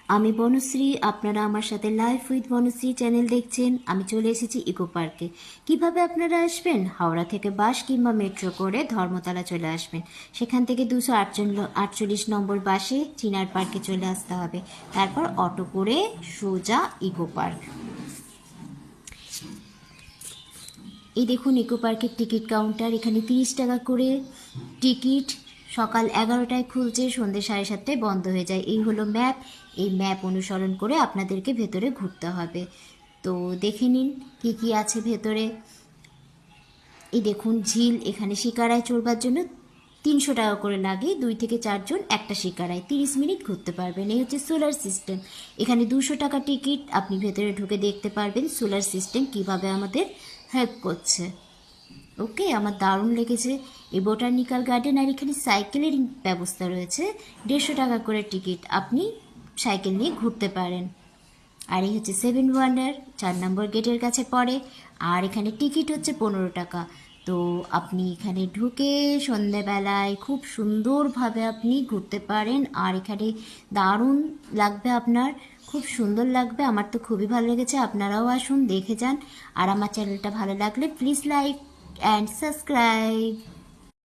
আমি বনশ্রী, আপনারা আমার সাথে লাইফ উইথ বনশ্রী চ্যানেল দেখছেন। আমি চলে এসেছি ইকো পার্কে। কিভাবে আপনারা আসবেন? হাওড়া থেকে বাস কিংবা মেট্রো করে ধর্মতলা চলে আসবেন। সেখান থেকে 248 নম্বর বাসে চিনার পার্কে চলে আসতে হবে। তারপর অটো করে সোজা ইকো পার্ক। এই দেখুন ইকো পার্কের টিকিট কাউন্টার। এখানে 30 টাকা করে টিকিট। সকাল 11টায় খুলছে, সন্ধ্যে 7:30টায় বন্ধ হয়ে যায়। এই হলো ম্যাপ। এই ম্যাপ অনুসরণ করে আপনাদেরকে ভেতরে ঘুরতে হবে। তো দেখে নিন কী কী আছে ভেতরে। এই দেখুন ঝিল। এখানে শিকারায় চড়বার জন্য 300 টাকা করে লাগে। 2 থেকে 4 জন একটা শিকারায় 30 মিনিট ঘুরতে পারবেন। এই হচ্ছে সোলার সিস্টেম। এখানে 200 টাকা টিকিট। আপনি ভেতরে ঢুকে দেখতে পারবেন সোলার সিস্টেম কিভাবে আমাদের হেল্প করছে। ওকে, আমার দারুণ লেগেছে এই বোটানিক্যাল গার্ডেন। আর এখানে সাইকেলের ব্যবস্থা রয়েছে। 150 টাকা করে টিকিট, আপনি সাইকেল নিয়ে ঘুরতে পারেন। আর এই হচ্ছে 7 ওয়ান্ডার, 4 নম্বর গেটের কাছে পড়ে। আর এখানে টিকিট হচ্ছে 15 টাকা। তো আপনি এখানে ঢুকে সন্ধ্যেবেলায় খুব সুন্দরভাবে আপনি ঘুরতে পারেন। আর এখানে দারুণ লাগবে আপনার, খুব সুন্দর লাগবে। আমার তো খুবই ভালো লেগেছে। আপনারাও আসুন, দেখে যান। আর আমার চ্যানেলটা ভালো লাগলে প্লিজ লাইক অ্যান্ড সাবস্ক্রাইব।